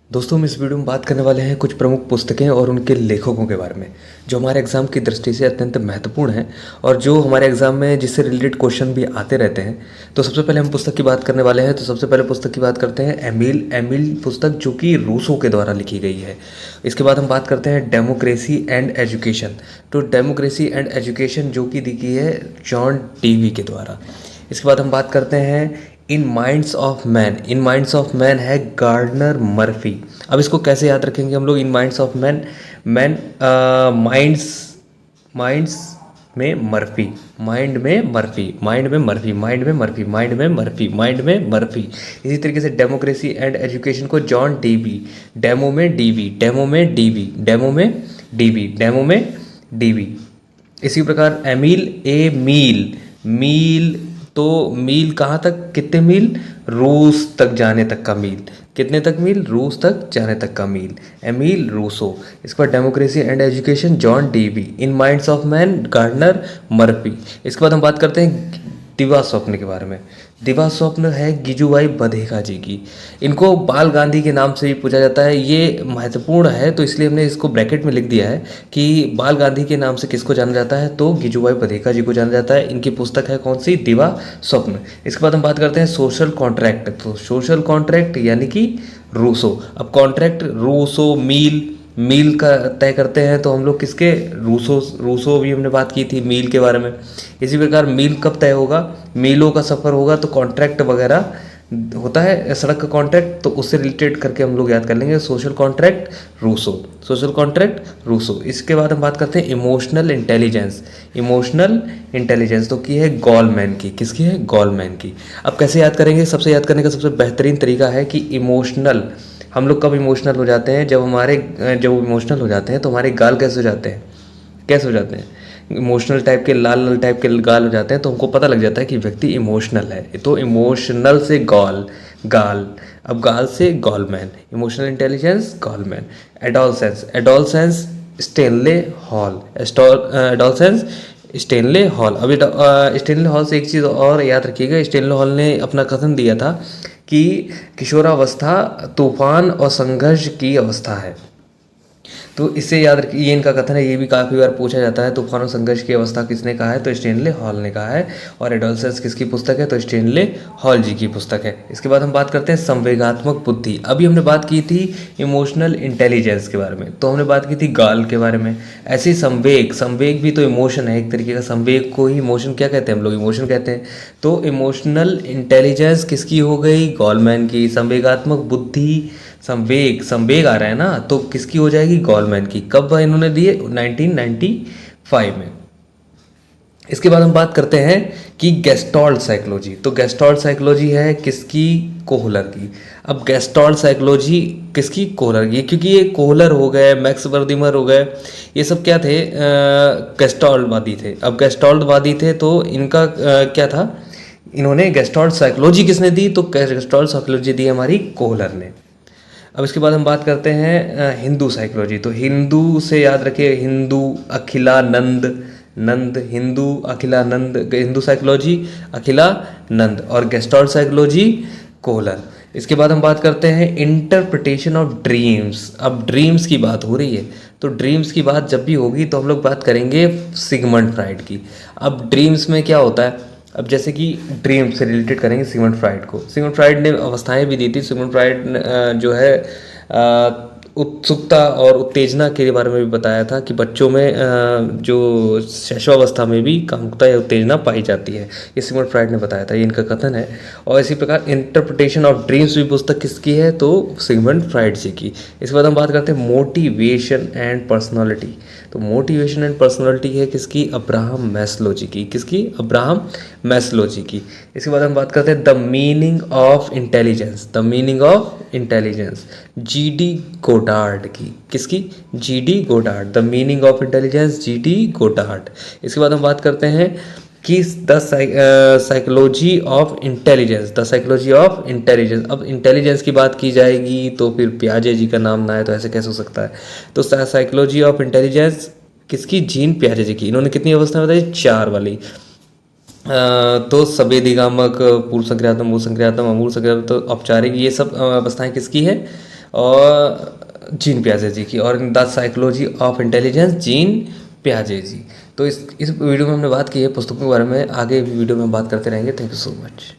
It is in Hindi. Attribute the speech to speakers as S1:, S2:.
S1: दोस्तों हम इस वीडियो में बात करने वाले हैं कुछ प्रमुख पुस्तकें और उनके लेखकों के बारे में जो हमारे एग्ज़ाम की दृष्टि से अत्यंत महत्वपूर्ण हैं और जो हमारे एग्ज़ाम में जिससे रिलेटेड क्वेश्चन भी आते रहते हैं। तो सबसे पहले हम पुस्तक की बात करने वाले हैं। तो सबसे पहले पुस्तक की बात करते हैं एमिल एमिल पुस्तक जो कि रूसो के द्वारा लिखी गई है। इसके बाद हम बात करते हैं डेमोक्रेसी एंड एजुकेशन। तो डेमोक्रेसी एंड एजुकेशन जो कि लिखी है जॉन डेवी के द्वारा। इसके बाद हम बात करते हैं in minds of man. In minds of man है गार्डनर मर्फी। अब इसको कैसे याद रखेंगे हम लोग? In minds of man, man minds minds में मर्फी, माइंड में मर्फी, माइंड में मर्फी, माइंड में मर्फी, माइंड में मर्फी, माइंड में मर्फी। इसी तरीके से डेमोक्रेसी एंड एजुकेशन को जॉन डीवी, डेमो में डीवी, डेमो में डीवी, डेमो में डीवी, डेमो में डीवी। इसी प्रकार एमिल ए मील, मील तो मील कहाँ तक, कितने मील? रूस तक जाने तक का मील। कितने तक मील? रूस तक जाने तक का मील। Emil Rousseau. इसके बाद democracy and education John Dewey. In minds of man Gardner Murphy. इसके बाद हम बात करते हैं दिवा स्वप्न के बारे में। दिवा स्वप्न है गिजुभाई बधेगा जी की। इनको बाल गांधी के नाम से भी पूछा जाता है। ये महत्वपूर्ण है तो इसलिए हमने इसको ब्रैकेट में लिख दिया है कि बाल गांधी के नाम से किसको जाना जाता है, तो गिजुभाई बधेगा जी को जाना जाता है। इनकी पुस्तक है कौन सी? दिवा स्वप्न। इसके बाद हम बात करते हैं सोशल कॉन्ट्रैक्ट। तो सोशल कॉन्ट्रैक्ट यानी कि रूसो। अब कॉन्ट्रैक्ट रूसो मील, मील का तय करते हैं तो हम लोग किसके? रूसो। रूसो भी हमने बात की थी मील के बारे में। इसी प्रकार मील कब तय होगा? मीलों का सफ़र होगा तो कॉन्ट्रैक्ट वगैरह होता है, सड़क का कॉन्ट्रैक्ट, तो उससे रिलेटेड करके हम लोग याद कर लेंगे social contract Rousseau, social contract Rousseau. इसके बाद हम बात करते हैं इमोशनल इंटेलिजेंस। इमोशनल इंटेलिजेंस तो की है गॉलमैन की। किसकी है? गॉलमैन की। अब कैसे याद करेंगे? सबसे याद करने का सबसे बेहतरीन तरीका है कि इमोशनल, हम लोग कब इमोशनल हो जाते हैं? जब इमोशनल हो जाते हैं तो हमारे गाल कैसे हो जाते हैं? कैसे हो जाते हैं? इमोशनल टाइप के, लाल लाल टाइप के गाल हो जाते हैं तो हमको पता लग जाता है कि व्यक्ति इमोशनल है। तो इमोशनल से गॉल, गाल, अब गाल से Goleman. Emotional intelligence Goleman. Adolescence, adolescence Stanley Hall, adolescence Stanley Hall. अभी स्टेनले हॉल से एक चीज़ और याद रखिएगा, स्टेनले हॉल ने अपना कथन दिया था कि किशोरावस्था तूफान और संघर्ष की अवस्था है। तो इससे याद रखिए, ये इनका कथन है, ये भी काफ़ी बार पूछा जाता है। तूफान और संघर्ष की अवस्था किसने कहा है? तो स्टेनले हॉल ने कहा है। और एडोलसेंस किसकी पुस्तक है? तो स्टेनले हॉल जी की पुस्तक है। इसके बाद हम बात करते हैं संवेगात्मक बुद्धि। अभी हमने बात की थी इमोशनल इंटेलिजेंस के बारे में, तो हमने बात की थी गाल के बारे में। ऐसे ही संवेग, संवेग भी तो इमोशन है एक तरीके का। संवेग को ही इमोशन क्या कहते हैं? हम लोग इमोशन कहते हैं। तो इमोशनल इंटेलिजेंस किसकी हो गई? गॉलमैन की। संवेगात्मक बुद्धि, संवेग, संवेग आ रहा है ना, तो किसकी हो जाएगी? गॉलमैन की। कब इन्होंने दिए? 1995 में। इसके बाद हम बात करते हैं कि गेस्टॉल्ट साइकोलॉजी। तो गेस्टॉल्ट साइकोलॉजी है किसकी? कोहलर की। अब गेस्टॉल्ट साइकोलॉजी किसकी? कोहलर की। क्योंकि ये कोहलर हो गए, मैक्स वर्दिमर हो गए, ये सब क्या थे? गेस्टॉल्टवादी थे। अब गेस्टॉल्टवादी थे तो इनका क्या था? इन्होंने गेस्टॉल्ट साइकोलॉजी किसने दी? तो गेस्टॉल्ट साइकोलॉजी दी हमारी कोहलर ने। अब इसके बाद हम बात करते हैं हिंदू साइकोलॉजी। तो हिंदू से याद रखिए, हिंदू अखिलानंद, नंद, हिंदू अखिलानंद, हिंदू साइकोलॉजी अखिलानंद, और गेस्टॉल्ट साइकोलॉजी कोहलर। इसके बाद हम बात करते हैं इंटरप्रिटेशन ऑफ ड्रीम्स। अब ड्रीम्स की बात हो रही है तो ड्रीम्स की बात जब भी होगी तो हम लोग बात करेंगे सिगमंड फ्राइड की। अब ड्रीम्स में क्या होता है? अब जैसे कि ड्रीम से रिलेटेड करेंगे सिगमंड फ्राइड को। सिगमंड फ्राइड ने अवस्थाएं भी दी थी। सिगमंड फ्राइड जो है उत्सुकता और उत्तेजना के बारे में भी बताया था कि बच्चों में जो शैशवावस्था में भी कामुकता या उत्तेजना पाई जाती है, ये सिगमंड फ्राइड ने बताया था, ये इनका कथन है। और इसी प्रकार इंटरप्रिटेशन ऑफ ड्रीम्स भी पुस्तक किसकी है? तो सिगमंड फ्राइड जी की। इसके बाद हम बात करते हैं मोटिवेशन एंड पर्सनालिटी। तो मोटिवेशन एंड पर्सनालिटी है किसकी? अब्राहम मैस्लो जी की। किसकी? अब्राहम मैस्लो जी की। इसके बाद हम बात करते हैं the meaning of intelligence. The meaning of intelligence GD Goddard की। किसकी? GD Goddard. The meaning of intelligence GD Goddard. इसके बाद हम बात करते हैं कि the psychology of intelligence. The psychology of intelligence. अब इंटेलिजेंस की बात की जाएगी तो फिर पियाजे जी का नाम ना आए तो ऐसे कैसे हो सकता है? तो साइकोलॉजी ऑफ इंटेलिजेंस किसकी? जीन पियाजे जी की। इन्होंने कितनी अवस्था बताई? 4 वाली। तो सवेदिगामक, पूर्व संक्रियात्मक, मूल संक्रियात्मक, अमूल संक्रियात्मक, तो औपचारिक, ये सब अवस्थाएं किसकी है? और जीन पियाजे जी की, और the psychology of intelligence Jean पियाजे जी। तो इस वीडियो में हमने बात की है पुस्तकों के बारे में, आगे भी वीडियो में बात करते रहेंगे। Thank you so much.